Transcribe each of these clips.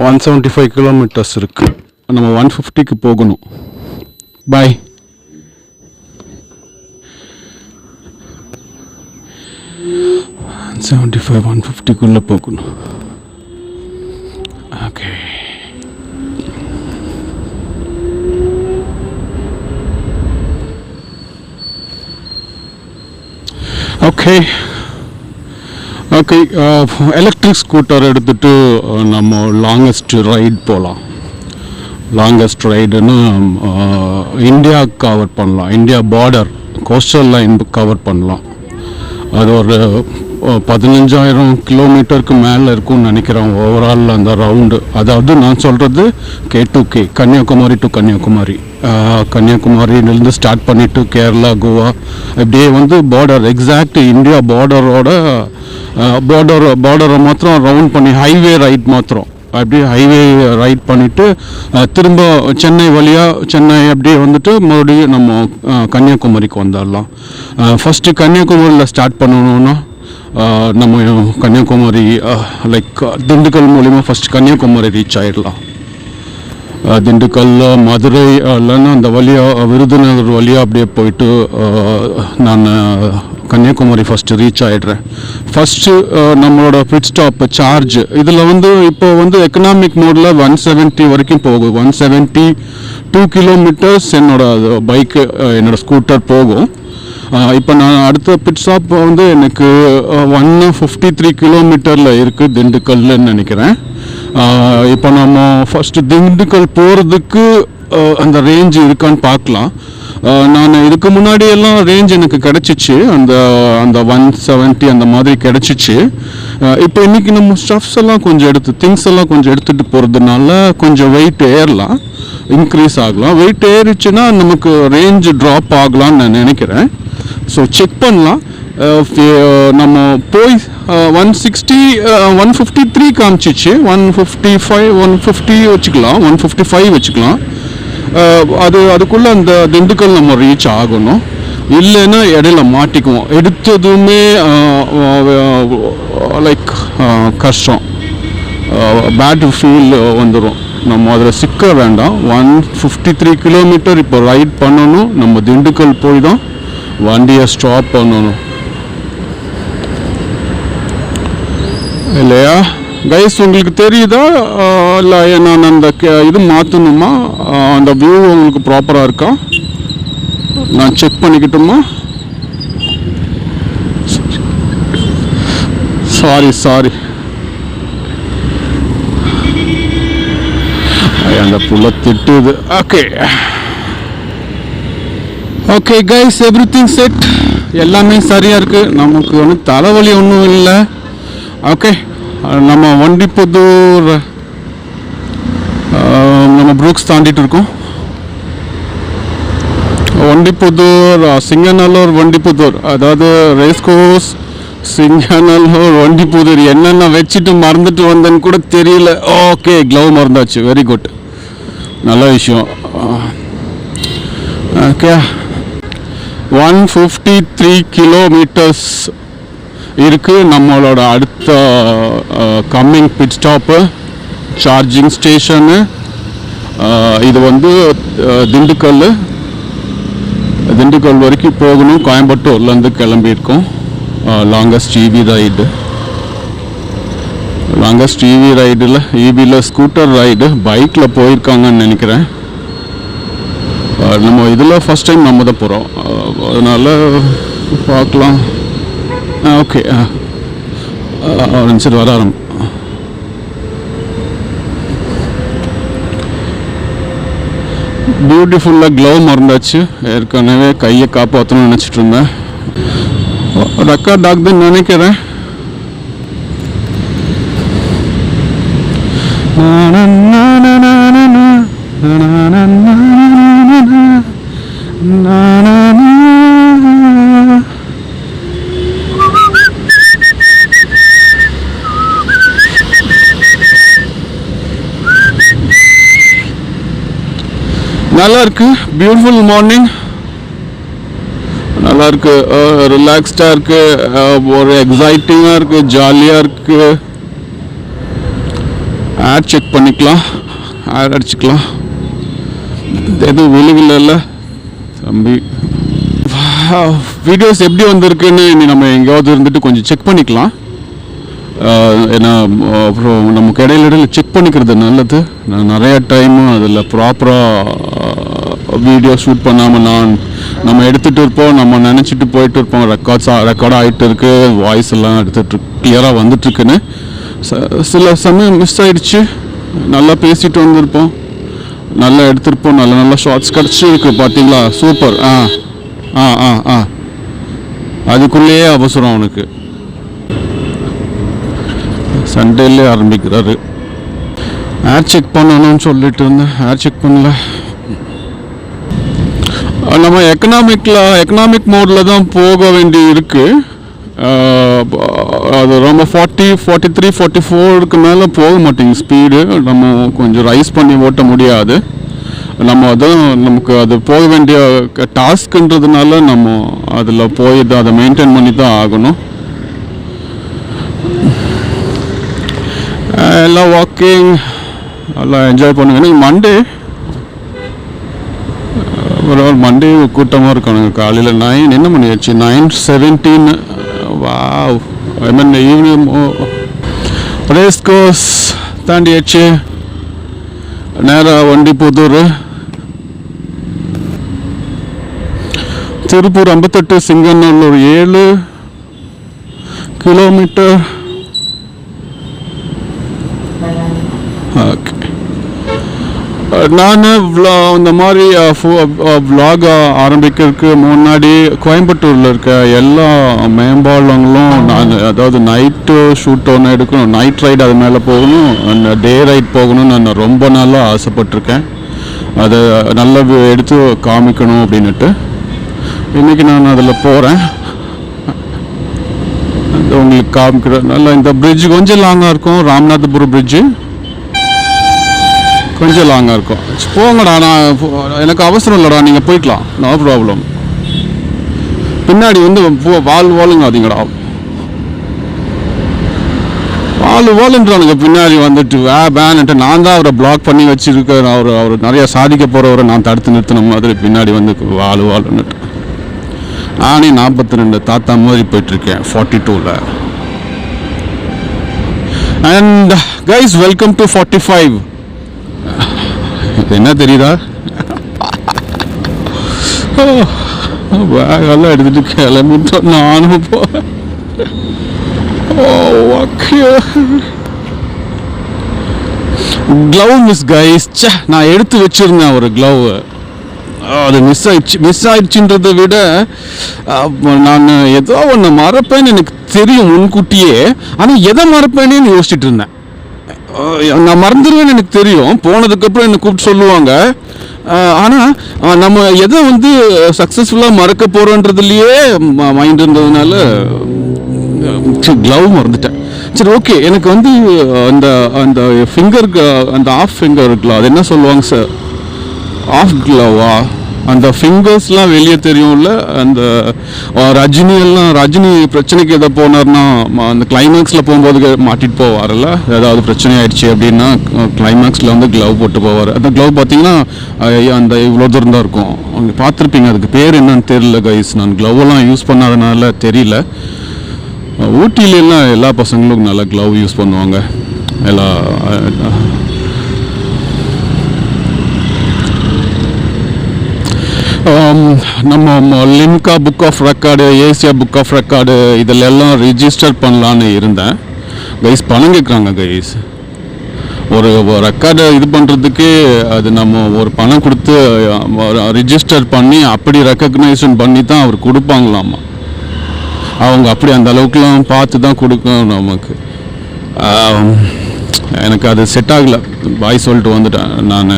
175 kilometres இருக்குது. நம்ம 150க்கு போகணும். பாய். 75 150க்குள்ளே போகணும். Okay. Okay okay electric scooter எடுத்துகிட்டு நம்ம லாங்கஸ்ட் ரைட் போகலாம். லாங்கஸ்ட் ரைடுன்னு இந்தியா கவர் பண்ணலாம். India border coastal line cover பண்ணலாம். அது ஒரு 15,000 கிலோமீட்டருக்கு மேலே இருக்கும்னு நினைக்கிறேன் ஓவரால் அந்த ரவுண்டு. அதாவது நான் சொல்கிறது K2K, கன்னியாகுமரி டு கன்னியாகுமரி. கன்னியாகுமரியிலேருந்து ஸ்டார்ட் பண்ணிவிட்டு கேரளா, கோவா இப்படியே வந்து பார்டர் எக்ஸாக்ட் இந்தியா பார்டரை மாத்திரம் ரவுண்ட் பண்ணி ஹைவே ரைட் மாத்திரம் அப்படியே ஹைவே ரைட் பண்ணிவிட்டு திரும்ப சென்னை அப்படியே வந்துட்டு மறுபடியும் நம்ம கன்னியாகுமரிக்கு வந்துடலாம். ஃபஸ்ட்டு கன்னியாகுமரியில் ஸ்டார்ட் பண்ணணுன்னா நம்ம கன்னியாகுமரி லைக் திண்டுக்கல் மூலிமா ஃபஸ்ட் கன்னியாகுமரி ரீச் ஆகிடலாம். திண்டுக்கல், மதுரை இல்லைன்னா அந்த வழியாக விருதுநகர் வழியாக அப்படியே போயிட்டு நான் கன்னியாகுமரி ஃபஸ்ட்டு ரீச் ஆகிடுறேன். ஃபஸ்ட்டு நம்மளோட பிட் ஸ்டாப் சார்ஜ் இதில் வந்து இப்போ வந்து எக்கனாமிக் மோடில் 170 வரைக்கும் போகும். 172 கிலோமீட்டர்ஸ் என்னோடய ஸ்கூட்டர் போகும். இப்போ நான் அடுத்த பிட் ஸ்டாப் வந்து எனக்கு 153 கிலோமீட்டரில் இருக்குது திண்டுக்கல்னு நினைக்கிறேன். இப்போ நம்ம ஃபஸ்ட்டு திண்டுக்கல் போகிறதுக்கு அந்த ரேஞ்சு இருக்கான்னு பார்க்கலாம். நான் இதுக்கு முன்னாடி எல்லாம் ரேஞ்ச் எனக்கு கிடச்சிச்சு, அந்த 170 அந்த மாதிரி கிடச்சிச்சு. இப்போ இன்றைக்கி நம்ம ஸ்டஃப்ஸ் எல்லாம் கொஞ்சம் திங்ஸ் எல்லாம் கொஞ்சம் எடுத்துகிட்டு போகிறதுனால கொஞ்சம் வெயிட் ஏறலாம், இன்க்ரீஸ் ஆகலாம். வெயிட் ஏறிச்சுன்னா நமக்கு ரேஞ்ச் ட்ராப் ஆகலான்னு நான் நினைக்கிறேன். ஸோ செக் பண்ணலாம். நம்ம போய் 160 153 காமிச்சிச்சு. 155 150 வச்சுக்கலாம், 155 வச்சுக்கலாம். அதுக்குள்ளே அந்த திண்டுக்கல் நம்ம ரீச் ஆகணும். இல்லைன்னா இடையில மாட்டிக்குவோம். எடுத்ததுமே லைக் கஷ்டம், பேட் ஃபீல் வந்துடும். நம்ம அதில் சிக்க வேண்டாம். 153 கிலோமீட்டர் இப்போ ரைட் பண்ணணும். நம்ம திண்டுக்கல் போய் தான் வண்டியை ஸ்டாப் பண்ணணும் இல்லையா கைஸ்? உங்களுக்கு தெரியுதா இல்லை நான் அந்த இது மாற்றணுமா? அந்த வியூ உங்களுக்கு ப்ராப்பராக இருக்கா? நான் செக் பண்ணிக்கிட்டோமா? சாரி அந்த புள்ள திட்டுது. ஓகே கைஸ், எவ்ரிதிங் செட், எல்லாமே சரியாக இருக்குது. நமக்கு வந்து தலைவலி ஒன்றும் இல்லை. ஓகே, நம்ம வண்டிப்புதூர் நம்ம ப்ரூக்ஸ் தாண்டிட்டு இருக்கோம். வண்டிப்புதூர், சிங்கநல்லூர், வண்டிப்புதூர், அதாவது ரேஸ் கோர்ஸ், சிங்கநல்லூர், வண்டிப்புதூர் என்னென்ன வச்சுட்டு மறந்துட்டு வந்தேன்னு கூட தெரியல. ஓகே, க்ளவ் மறந்தாச்சு. வெரி குட், நல்ல விஷயம். ஓகே, 153 கிலோமீட்டர்ஸ் இருக்குது நம்மளோட அடுத்த coming pit stop, charging station. இது வந்து திண்டுக்கல் வரைக்கும் போகணும். கோயம்புத்தூர்லேருந்து கிளம்பியிருக்கோம். லாங்கஸ்ட் இவி ரைடில் இவியில் ஸ்கூட்டர் ரைடு பைக்கில் போயிருக்காங்கன்னு நினைக்கிறேன். நம்ம இதில் ஃபஸ்ட் டைம் நம்ம தான் போகிறோம், அதனால் பார்க்கலாம். ஓகே, சரி வர பியூட்டிஃபுல்லாக க்ளவ் மறந்தாச்சு. ஏற்கனவே கையை காப்பாற்றணும்னு நினச்சிட்டு இருந்தேன். ரெக்கார்ட் ஆகுதுன்னு நினைக்கிறேன். நல்லா இருக்கு. பியூட்டிஃபுல் மார்னிங், நல்லா இருக்கு. ரிலாக்ஸ்டாக இருக்கு, ஒரு எக்ஸைட்டிங்காக இருக்கு, ஜாலியாக இருக்கு. ஆட் செக் பண்ணிக்கலாம், ஆட் அடிச்சுக்கலாம். எதுவும் விழுவில்ல தம்பி. வீடியோஸ் எப்படி வந்திருக்குன்னு இனி நம்ம எங்கேயாவது இருந்துட்டு கொஞ்சம் செக் பண்ணிக்கலாம். ஏன்னா அப்புறம் நமக்கு இடையில செக் பண்ணிக்கிறது நல்லது. நான் நிறையா டைமு அதில் ப்ராப்பராக வீடியோ ஷூட் பண்ணாமல் நம்ம எடுத்துகிட்டு இருப்போம், நம்ம நினச்சிட்டு போயிட்டு இருப்போம் ரெக்கார்ட் ஆகிட்டு இருக்கு, வாய்ஸ் எல்லாம் எடுத்துகிட்டு கிளியராக வந்துட்டுருக்குன்னு. சில சமயம் மிஸ் ஆகிடுச்சு. நல்லா பேசிட்டு வந்திருப்போம், நல்லா எடுத்திருப்போம், நல்ல ஷார்ட்ஸ் கிடச்சிருக்கு. பார்த்தீங்களா, சூப்பர். அதுக்குள்ளேயே அவசரம் அவனுக்கு. சண்டேலே ஆரம்பிக்கிறாரு. ஏர் செக் பண்ணணும்னு சொல்லிட்டு இருந்தேன், ஏர் செக் பண்ணல. நம்ம எக்கனாமிக் மோடில் தான் போக வேண்டி இருக்கு. அது ரொம்ப 40, 43, 44க்கு மேலே போக மாட்டேங்குது ஸ்பீடு. நம்ம கொஞ்சம் ரைஸ் பண்ணி ஓட்ட முடியாது. நம்ம நமக்கு அது போக வேண்டிய டாஸ்க்குன்றதுனால நம்ம அதில் போய் அதை மெயின்டைன் பண்ணி தான் ஆகணும். எல்லாம் வாக்கிங் எல்லாம் என்ஜாய் பண்ணுங்க. எனக்கு மண்டே கூட்டமாக இருக்கானுங்க. காலையில் 9 என்ன மணி ஆச்சு, 9:17. Wow, I mean evening. Race course தாண்டியாச்சு. நேராக வண்டிபுதூர், திருப்பூர் 58, சிங்கநல்லூர் 7 கிலோமீட்டர். ஓகே, நான் இந்த மாதிரி vlog ஆரம்பிக்கிறதுக்கு முன்னாடி கோயம்புத்தூரில் இருக்க எல்லா மேம்பாலங்களும் அதாவது நைட்டு ஷூட் ஒன்று எடுக்கணும், நைட் ரைடு அது மேலே போகணும், அந்த டே ரைட் போகணும்னு நான் ரொம்ப நாளாக ஆசைப்பட்டிருக்கேன். அதை நல்லா எடுத்து காமிக்கணும் அப்படின்னுட்டு இன்றைக்கி நான் அதில் போகிறேன். உங்களுக்கு காமிக்கிறேன். நல்லா இந்த பிரிட்ஜ் கொஞ்சம் லாங்காக இருக்கும், ராமநாதபுரம் பிரிட்ஜு கொஞ்சம் லாங்காக இருக்கும். போங்கடா, எனக்கு அவசரம் இல்லைடா, நீங்கள் போய்க்கலாம், நோ ப்ராப்ளம். பின்னாடி வாலுங்க அதிங்கடா, வாலுன்றானுங்க பின்னாடி வந்துட்டு வேன்ட்டு. நான் தான் அவரை பிளாக் பண்ணி வச்சுருக்கேன். அவர் நிறையா சாதிக்க போகிறவரை நான் தடுத்து நிறுத்தின மாதிரி பின்னாடி வந்து வாலுன்னுட்டு. நானே 42 தாத்தா மாதிரி போயிட்டுருக்கேன் 42ல். And guys, welcome to 45. என்ன தெரியுதா, பேகெல்லாம் எடுத்துட்டு கிளம்பிட்டோம். நானும் போகிறேன். Glove miss guys. நான் எடுத்து வச்சிருந்தேன் ஒரு க்ளவ், அது மிஸ் ஆயிடுச்சுன்றதை விட நான் ஏதோ ஒன்று மறப்பேன்னு எனக்கு தெரியும் முன்கூட்டியே. ஆனால் எதை மறப்பேன்னு யோசிச்சுட்டு இருந்தேன். நான் மறந்துடுவேன்னு எனக்கு தெரியும், போனதுக்கப்புறம் என்னை கூப்பிட்டு சொல்லுவாங்க. ஆனால் நம்ம எதை சக்ஸஸ்ஃபுல்லாக மறக்க போகிறோன்றதுலையே மைண்ட் இருந்ததுனால க்ளவ் மறந்துட்டேன். சரி, ஓகே. எனக்கு அந்த அந்த ஃபிங்கருக்கு, அந்த ஆஃப் ஃபிங்கர் இருக்குல்ல, அது என்ன சொல்லுவாங்க சார், ஆஃப் க்ளவா? அந்த ஃபிங்கர்ஸ்லாம் வெளியே தெரியும்ல. அந்த ரஜினி பிரச்சனைக்கு எதை போனார்னா, அந்த கிளைமேக்ஸில் போகும்போது மாட்டிட்டு போவார்ல, ஏதாவது பிரச்சனை ஆயிடுச்சு அப்படின்னா கிளைமேக்ஸில் க்ளவ் போட்டு போவார். அந்த க்ளவ் பார்த்தீங்கன்னா அந்த இவ்வளோ தூரம் தான் இருக்கும். அவங்க பார்த்துருப்பீங்க. அதுக்கு பேர் என்னன்னு தெரியல கைஸ், நான் க்ளவெல்லாம் யூஸ் பண்ணாதனால தெரியல. ஊட்டிலெல்லாம் எல்லா பசங்களும் நல்லா க்ளவ் யூஸ் பண்ணுவாங்க. நம்ம Limca book of record, Asia book of record இதிலெல்லாம் ரிஜிஸ்டர் பண்ணலான்னு இருந்தேன் கைஸ். பணம் கேட்குறாங்க கைஸ். ஒரு ரெக்கார்டை இது பண்ணுறதுக்கு அது நம்ம ஒரு பணம் கொடுத்து ரிஜிஸ்டர் பண்ணி அப்படி ரெக்கக்னைசேஷன் பண்ணி தான் அவர் கொடுப்பாங்களாமா. அவங்க அப்படி அந்த அளவுக்குலாம் பார்த்து தான் கொடுக்கணும் நமக்கு. எனக்கு அது செட் ஆகலை, பாய் சொல்லிட்டு வந்துட்டேன். நான்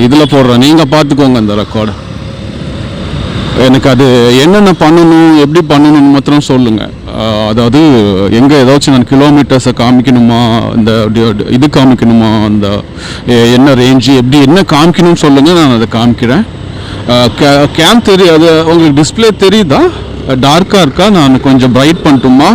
இதில் போடுறேன், நீங்கள் பார்த்துக்கோங்க அந்த ரெக்கார்டு. எனக்கு அது என்னென்ன பண்ணணும், எப்படி பண்ணணும்னு மாத்திரம் சொல்லுங்கள். அதாவது எங்கே ஏதாச்சும் நான் கிலோமீட்டர்ஸை காமிக்கணுமா, இந்த இது காமிக்கணுமா, அந்த என்ன ரேஞ்சு, எப்படி என்ன காமிக்கணும்னு சொல்லுங்கள், நான் அதை காமிக்கிறேன். கேம் தெரியாது உங்களுக்கு, டிஸ்பிளே தெரியுதா, டார்க்காக இருக்கா, நான் கொஞ்சம் பிரைட் பண்ணட்டுமா?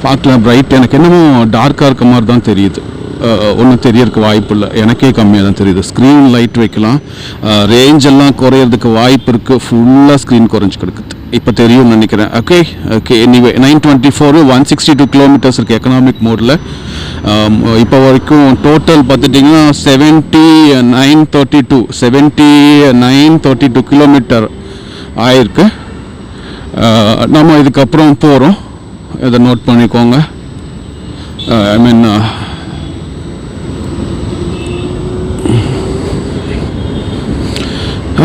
பார்க்கலாம். பிரைட் எனக்கு என்னமோ டார்க்காக இருக்க மாதிரி தான் தெரியுது. ஒன்றும் தெரியறதுக்கு வாய்ப்பு இல்லை, எனக்கே கம்மியாக தான் தெரியுது. ஸ்க்ரீன் லைட் வைக்கலாம், ரேஞ்ச் எல்லாம் குறையிறதுக்கு வாய்ப்பு இருக்குது. ஃபுல்லாக ஸ்க்ரீன் குறைஞ்சி கிடக்குது, இப்போ தெரியும்னு நினைக்கிறேன். ஓகே ஓகே எனிவே 924 162 கிலோமீட்டர்ஸ் இருக்குது எக்கனாமிக் மோடில். இப்போ வரைக்கும் டோட்டல் பார்த்துட்டிங்கன்னா 7932 கிலோமீட்டர் ஆயிருக்கு. நம்ம இதுக்கப்புறம் போகிறோம், இதை நோட் பண்ணிக்கோங்க. ஐ மீன்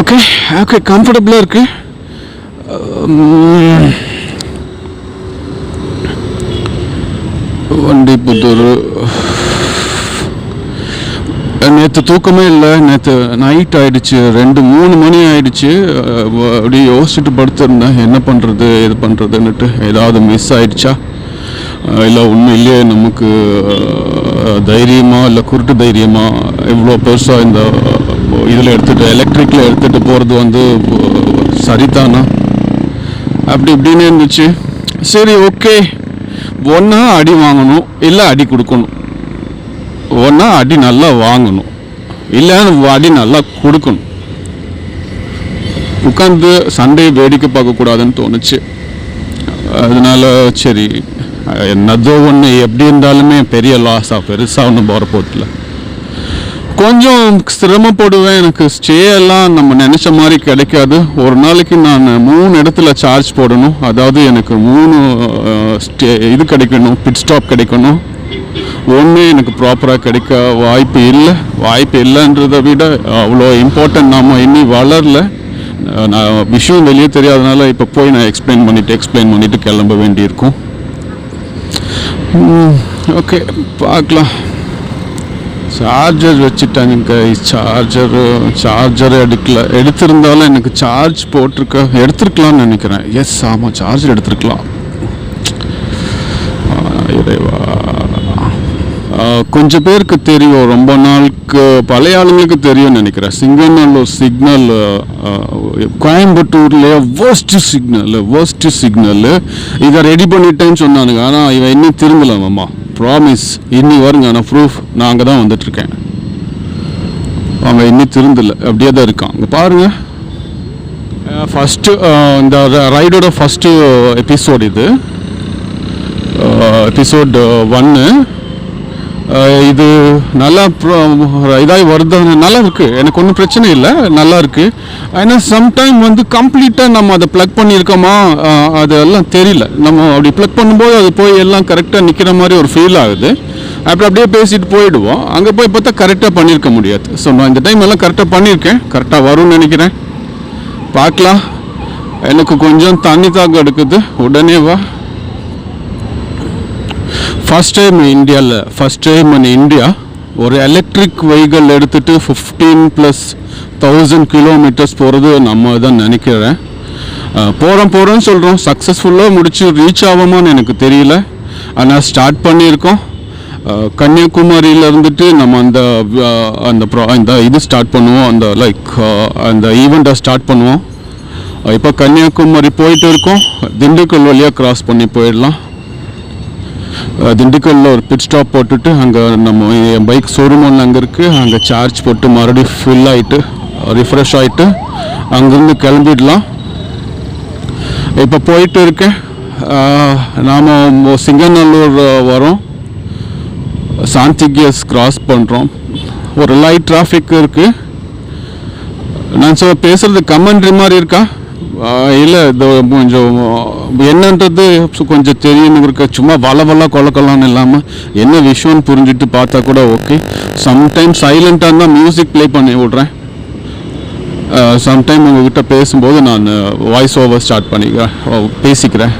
ஓகே ஓகே கம்ஃபர்டபுளாக இருக்குது. வண்டிபுத்தூர் நேற்று தூக்கமே இல்லை, நேற்று நைட் ஆகிடுச்சு, 2-3 மணி ஆகிடுச்சு. அப்படி யோசிச்சுட்டு படுத்திருந்தேன், என்ன பண்ணுறது எது பண்ணுறதுன்னுட்டு. ஏதாவது மிஸ் ஆகிடுச்சா, இல்லை உண்மையிலேயே நமக்கு தைரியமாக இல்லை குருட்டு தைரியமாக இவ்வளோ பெருசாக இந்த இதில் எடுத்துகிட்டு எலக்ட்ரிக்கில் எடுத்துகிட்டு போகிறது வந்து சரிதானா அப்படி இப்படின்னு இருந்துச்சு. சரி ஓகே, ஒன்றா அடி வாங்கணும் இல்லை அடி கொடுக்கணும், ஒன்றா அடி நல்லா வாங்கணும் இல்லை அடி நல்லா கொடுக்கணும். உட்காந்து சண்டையை வேடிக்கை பார்க்கக்கூடாதுன்னு தோணுச்சு. அதனால சரி என்னதோ ஒன்று எப்படி இருந்தாலுமே பெரிய லாஸாக பெருசாக ஒன்றும் போகிற போட்டில் கொஞ்சம் சிரமப்படுவேன். எனக்கு ஸ்டே எல்லாம் நம்ம நினச்ச மாதிரி கிடைக்காது. ஒரு நாளைக்கு நான் 3 இடத்துல சார்ஜ் போடணும், அதாவது எனக்கு 3 இது கிடைக்கணும், பிட் ஸ்டாப் கிடைக்கணும். ஒன்று எனக்கு ப்ராப்பராக கிடைக்க வாய்ப்பு இல்லைன்றதை விட அவ்வளோ இம்பார்ட்டன்ட் நாம் இன்னி வளரல. நான் விஷயம் வெளியே தெரியாதனால இப்போ போய் நான் எக்ஸ்பிளைன் பண்ணிவிட்டு கிளம்ப வேண்டியிருக்கும். ஓகே பார்க்கலாம். சார்ஜர் வச்சுட்டாங்க, சார்ஜர் எடுத்திருந்தாலும் எனக்கு சார்ஜ் எடுத்துருக்கலாம்னு நினைக்கிறேன். எஸ் ஆமாம், சார்ஜர் எடுத்துருக்கலாம். இறைவா, கொஞ்சம் பேருக்கு தெரியும், ரொம்ப நாளுக்கு பழைய ஆளுங்களுக்கு தெரியும்னு நினைக்கிறேன். சிங்கநல்லூர் சிக்னல் கோயம்புத்தூர்லேயே worst சிக்னல் இதை ரெடி பண்ணிட்டேன்னு சொன்னானுங்க. ஆனால் இவன் இன்னும் திரும்பலாமாம்மா, ப்ராமிஸ் இன்னி வருங்க. ஆனால் ப்ரூஃப் நான் அங்கே தான் வந்துட்டுருக்கேன், அவங்க இன்னும் திருந்தலை, அப்படியே தான் இருக்கான். அங்கே பாருங்கள், ஃபஸ்ட்டு இந்த ரைடோட ஃபஸ்ட்டு எபிசோட் இது, எபிசோட் 1. இது நல்லா இதாகி வருது, நல்லா இருக்குது, எனக்கு ஒன்றும் பிரச்சனை இல்லை, நல்லா இருக்குது. ஆனால் சம்டைம் வந்து கம்ப்ளீட்டாக நம்ம அதை ப்ளக் பண்ணியிருக்கோமா அதெல்லாம் தெரியல. நம்ம அப்படி ப்ளக் பண்ணும்போது அது போய் எல்லாம் கரெக்டாக நிற்கிற மாதிரி ஒரு ஃபீல் ஆகுது. அப்புறம் அப்படியே பேசிட்டு போயிடுவோம். அங்கே போய் பார்த்தா கரெக்டாக பண்ணியிருக்க முடியாது. ஸோ நான் இந்த டைம் எல்லாம் கரெக்டாக பண்ணியிருக்கேன், கரெக்டாக வரும்னு நினைக்கிறேன். பார்க்கலாம். எனக்கு கொஞ்சம் தண்ணி தாக்கம் எடுக்குது, உடனே வா. ஃபஸ்ட் டைம் இந்தியா ஒரு எலக்ட்ரிக் வெஹிக்கிள் எடுத்துகிட்டு 15,000+ கிலோமீட்டர்ஸ் போகிறது நம்ம தான் நினைக்கிறேன். போகிறோன்னு சொல்கிறோம், சக்ஸஸ்ஃபுல்லாக முடிச்சு ரீச் ஆகுமான்னு எனக்கு தெரியல. ஆனால் ஸ்டார்ட் பண்ணியிருக்கோம். கன்னியாகுமரியில் இருந்துட்டு நம்ம அந்த இது ஸ்டார்ட் பண்ணுவோம், அந்த ஈவெண்ட்டை ஸ்டார்ட் பண்ணுவோம். இப்போ கன்னியாகுமரி போயிட்டு இருக்கோம், திண்டுக்கல் வழியாக கிராஸ் பண்ணி போயிடலாம். திண்டுக்கல்லில் ஒரு பிட் ஸ்டாப் போட்டுட்டு அங்கே நம்ம பைக் ஷோரூம் ஒன்று அங்கே இருக்குது, அங்கே சார்ஜ் போட்டு மறுபடியும் ஃபில் ஆகிட்டு ரிஃப்ரெஷ் ஆகிட்டு அங்கேருந்து கிளம்பிடலாம். இப்போ போயிட்டு இருக்கேன். நாம் சிங்கநல்லூர் வரோம், சாந்திகியஸ் கிராஸ் பண்ணுறோம். ஒரு லைட் டிராஃபிக் இருக்குது. நான் பேசுகிறது கமெண்ட்ரி மாதிரி இருக்கா இல்லை இது கொஞ்சம் என்னன்றது கொஞ்சம் தெரியணும் இருக்க. சும்மா கொலக்கலான்னு இல்லாமல் என்ன விஷயம்னு புரிஞ்சுட்டு பார்த்தா கூட ஓகே. சம்டைம் சைலண்ட்டாக இருந்தால் மியூசிக் ப்ளே பண்ணி விட்றேன். சம்டைம் உங்கள்கிட்ட பேசும்போது நான் வாய்ஸ் ஓவர் ஸ்டார்ட் பேசிக்கிறேன்.